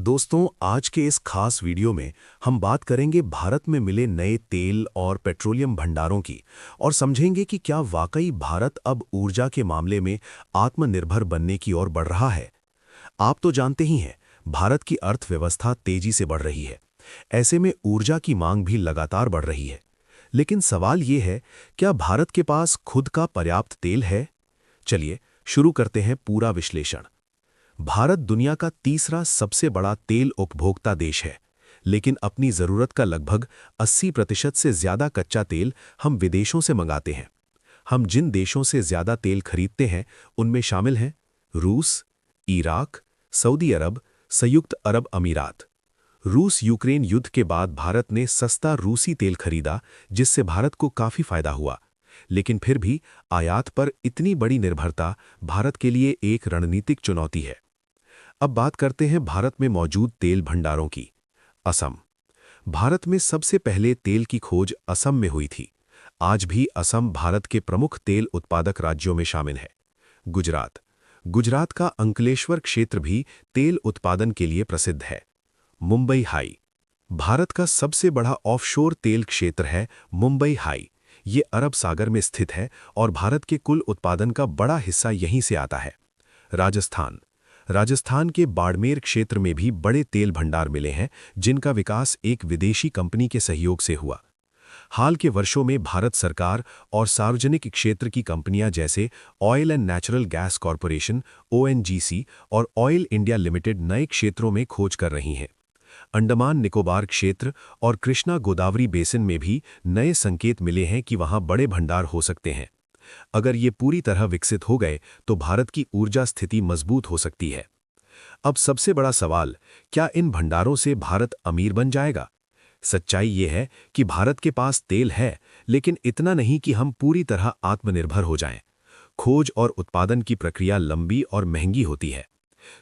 दोस्तों, आज के इस खास वीडियो में हम बात करेंगे भारत में मिले नए तेल और पेट्रोलियम भंडारों की और समझेंगे कि क्या वाकई भारत अब ऊर्जा के मामले में आत्मनिर्भर बनने की ओर बढ़ रहा है। आप तो जानते ही हैं, भारत की अर्थव्यवस्था तेजी से बढ़ रही है। ऐसे में ऊर्जा की मांग भी लगातार बढ़ रही है। लेकिन सवाल ये है, क्या भारत के पास खुद का पर्याप्त तेल है? चलिए शुरू करते हैं पूरा विश्लेषण। भारत दुनिया का तीसरा सबसे बड़ा तेल उपभोक्ता देश है, लेकिन अपनी जरूरत का लगभग 80% से ज्यादा कच्चा तेल हम विदेशों से मंगाते हैं। हम जिन देशों से ज्यादा तेल खरीदते हैं, उनमें शामिल हैं रूस, इराक, सऊदी अरब, संयुक्त अरब अमीरात। रूस यूक्रेन युद्ध के बाद भारत ने सस्ता रूसी तेल खरीदा, जिससे भारत को काफी फायदा हुआ। लेकिन फिर भी आयात पर इतनी बड़ी निर्भरता भारत के लिए एक रणनीतिक चुनौती है। अब बात करते हैं भारत में मौजूद तेल भंडारों की। असम। भारत में सबसे पहले तेल की खोज असम में हुई थी। आज भी असम भारत के प्रमुख तेल उत्पादक राज्यों में शामिल है। गुजरात। गुजरात का अंकलेश्वर क्षेत्र भी तेल उत्पादन के लिए प्रसिद्ध है। मुंबई हाई। भारत का सबसे बड़ा ऑफशोर तेल क्षेत्र है मुंबई हाई। ये अरब सागर में स्थित है और भारत के कुल उत्पादन का बड़ा हिस्सा यहीं से आता है। राजस्थान। राजस्थान के बाड़मेर क्षेत्र में भी बड़े तेल भंडार मिले हैं, जिनका विकास एक विदेशी कंपनी के सहयोग से हुआ। हाल के वर्षों में भारत सरकार और सार्वजनिक क्षेत्र की कंपनियां जैसे oil and natural gas corporation (ONGC) और ऑयल इंडिया लिमिटेड नए क्षेत्रों में खोज कर रही हैं। अंडमान निकोबार क्षेत्र और कृष्णा गोदावरी बेसिन में भी नए संकेत मिले हैं कि वहां बड़े भंडार हो सकते हैं। अगर ये पूरी तरह विकसित हो गए तो भारत की ऊर्जा स्थिति मजबूत हो सकती है। अब सबसे बड़ा सवाल, क्या इन भंडारों से भारत अमीर बन जाएगा? सच्चाई ये है कि भारत के पास तेल है, लेकिन इतना नहीं कि हम पूरी तरह आत्मनिर्भर हो जाएं। खोज और उत्पादन की प्रक्रिया लंबी और महंगी होती है।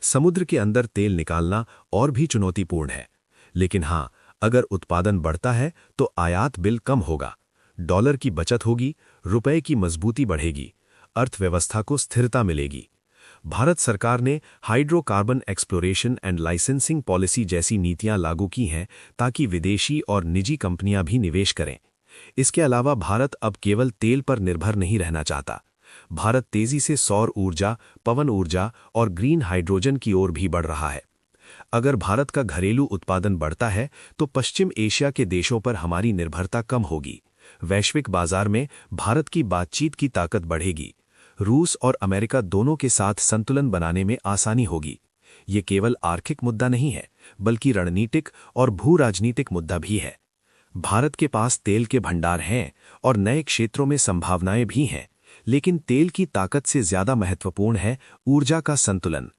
समुद्र के अंदर तेल निकालना और भी चुनौतीपूर्ण है। लेकिन हाँ, अगर उत्पादन बढ़ता है तो आयात बिल कम होगा, डॉलर की बचत होगी, रुपए की मजबूती बढ़ेगी, अर्थव्यवस्था को स्थिरता मिलेगी। भारत सरकार ने hydrocarbon exploration and licensing policy जैसी नीतियां लागू की हैं ताकि विदेशी और निजी कंपनियां भी निवेश करें। इसके अलावा भारत अब केवल तेल पर निर्भर नहीं रहना चाहता। भारत तेजी से सौर ऊर्जा, पवन ऊर्जा और ग्रीन हाइड्रोजन की ओर भी बढ़ रहा है। अगर भारत का घरेलू उत्पादन बढ़ता है तो पश्चिम एशिया के देशों पर हमारी निर्भरता कम होगी। वैश्विक बाजार में भारत की बातचीत की ताकत बढ़ेगी। रूस और अमेरिका दोनों के साथ संतुलन बनाने में आसानी होगी। ये केवल आर्थिक मुद्दा नहीं है, बल्कि रणनीतिक और भू-राजनीतिक मुद्दा भी है। भारत के पास तेल के भंडार हैं और नए क्षेत्रों में संभावनाएं भी हैं, लेकिन तेल की ताकत से ज्यादा महत्वपूर्ण है ऊर्जा का संतुलन।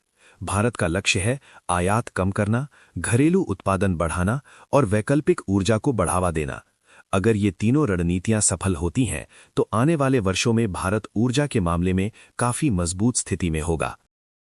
भारत का लक्ष्य है आयात कम करना, घरेलू उत्पादन बढ़ाना और वैकल्पिक ऊर्जा को बढ़ावा देना। अगर ये तीनों रणनीतियां सफल होती हैं, तो आने वाले वर्षों में भारत ऊर्जा के मामले में काफी मजबूत स्थिति में होगा।